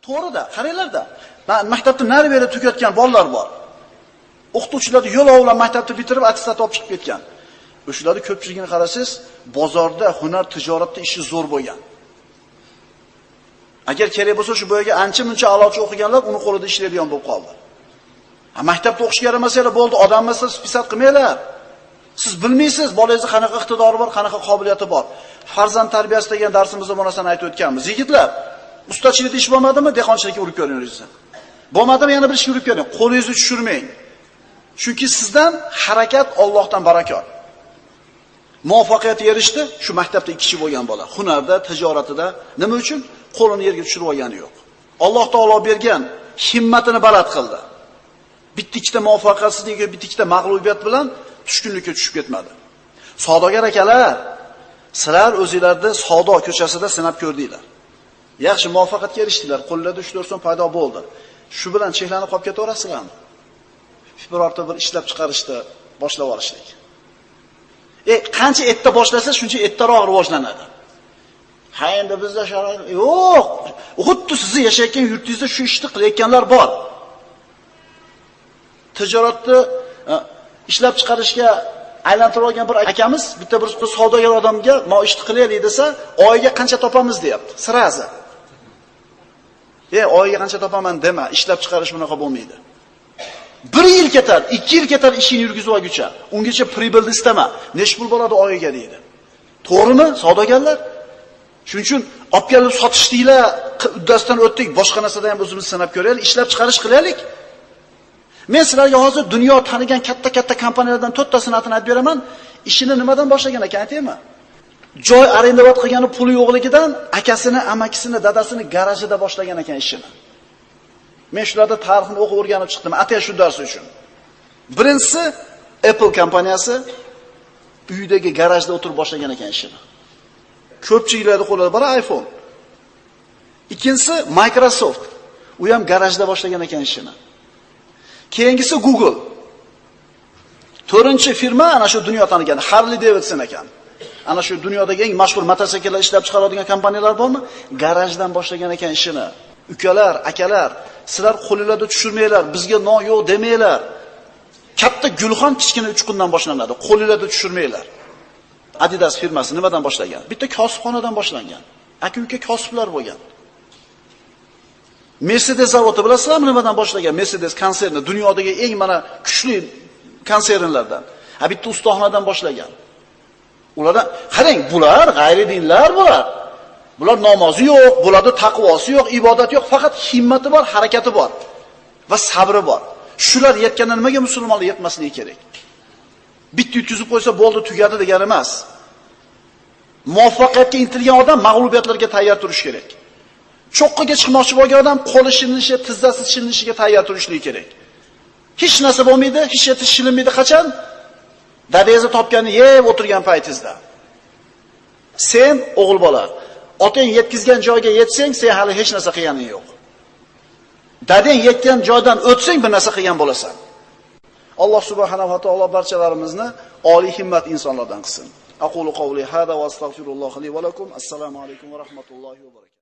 To'g'ri-da, qaranglar-da. Maktabda nari beri tukatgan bolalar bor. O'qituvchilarni yo'l ovlab maktabni bitirib, attestat olib chiqib ketgan. O'shalarning ko'pchiligini qarasangiz, bozorda, hunar, tijoratda ishi zo'r bo'lgan. Agar kerak bo'lsa, shu boyaga ancha-muncha a'lochi o'qiganlar uni qo'lida ishlaydigan bo'lib qoldi. Maktabda o'qishga yaramasanglar bo'ldi, odam emaslar, spisat qilmanglar. Siz bilmaysiz, bolangizning qanaqa iqtidori bor, qanaqa qobiliyati bor. Farzand tarbiyasi degan darsimizda bu narsani aytib o'tganmiz. Yigitlar, ustachilikda ish bo'lmadimi? Dehqonchilikka urib ko'ringiz. Bo'lmadimi? Yana bir ishga urib ko'ring. Qo'lingizni tushirmang. Chunki sizdan harakat Allohdan barakot. Muvaffaqiyatga erishdi, shu maktabda 2 kishi bo'lgan bola. Hunarda, tijoratida nima uchun? Qo'lini yerga tushirib olgani yo'q. Alloh taolo bergan himmatini baland qildi. Bitta-ikkita muvaffaqiyatsizlik yoki bitta-ikkita mag'lubiyat bilan tushkunlikka tushib ketmadi. Savdogar akalar, sizlar o'zingizlarni savdo ko'chasida sinab ko'rdinglar. Yaxshi muvaffaqiyatga erishdinglar, qo'llarda 3-4 so'm paydo bo'ldi. Shu bilan cheklanib qolib ketaverasizlarmi? Birorta bir ishlab chiqarishni boshlab olishlik. Qancha erta boshlasa, shuncha ertaroq rivojlanadi. Ha, endi bizda sharoit yo'q. Xuddi sizni yashayotgan yurtingizda shu ishni qilayotganlar bor. Tijoratni ishlab chiqarishga aylantirib olgan bir akamiz bitta bir savdogar odamga "Men ishni qilaylik" desa, oyiga qancha topamiz deyapti. Sirazi. Oyiga qancha topaman dema, ishlab chiqarish bunaqa bo'lmaydi. 1 yil ketar, 2 yil ketar ishini yurgizib olguncha, ungacha pribilni istama. Nech pul bo'ladi oyiga deydi. To'g'rimi, savdogarlar? Shuning uchun olib kelib sotishdinglar, uddasidan o'tdik, boshqa narsadan ham o'zimiz sanab ko'raylik, ishlab chiqarish qilaylik. Men sizlarga hozir dunyo tanigan katta-katta kompaniyalardan 4 tasini aytib beraman. Ishini nimadan boshlagan ekan aytaymi? Joy arendovat qilgani puli yo'qligidan akasini, amakisini, dadasini garajida boshlagan ekan ishini. Men shularda tarixini o'qib o'rganib chiqdim, atay shu dars uchun. Birinchisi Apple kompaniyasi uyidagi garajda o'tirib boshlagan ekan ishini. Ko'pchiliklarda qo'lida bor iPhone. Ikkinchisi Microsoft. U ham garajda boshlagan ekan ishini. Keyingisi Google. 4-firma ana shu dunyo tanigan Harley Davidson ekan. Ana shu dunyodagi eng mashhur mototsikllar ishlab chiqaradigan kompaniyalar bormi? Garajdan boshlagan ekan ishini. Ukalar, akalar, sizlar qo'lingizda tushirmanglar, bizga no yo'q demanglar. Katta gulxon kichkina uchqundan boshlanadi. Qo'lingizda tushirmanglar. Adidas firmasi nimadan boshlagan? Bitta kosibxonadan boshlangan. Aka-uka kosiblar bo'lgan. Mercedes zavodi bilasizlarmi nimadan boshlagan? Mercedes konserni dunyodagi eng mana kuchli konsernlardan. Bitta ustaxonadan boshlagan. Ulardan qarang, bular g'ayridinlar bular. Bular namozi yo'q, bularda taqvosi yo'q, ibodat yo'q, faqat himmati bor, harakati bor va sabri bor. Shular yetganda nimaga musulmonlar yetmasligi kerak? Bitta yutkizib qo'ysa bo'ldi, tugadi degani emas. Muvaffaqiyatga intilgan odam mag'lubiyatlarga tayyor turish kerak. Cho'qqiga chiqmoqchi bo'lgan odam qo'li shilinishi, tizzasi shilinishiga tayyor turishligi kerak. Hech narsa bo'lmaydi, hech yerda shilinmaydi qachon? Dadangizni topganni yeb o'tirgan paytingizda. Sen o'g'il bola, otang yetkizgan joyga yetsang, sen hali hech narsa qilganing yo'q. Dadang yetgan joydan o'tsang, bir narsa qilgan bo'lasan. Alloh subhanahu va taolo barchalarimizni oliy himmat insonlardan qilsin. Aqulu qawli hada va astagfirulloh li va lakum. Assalomu alaykum va rahmatullohi va barakatuh.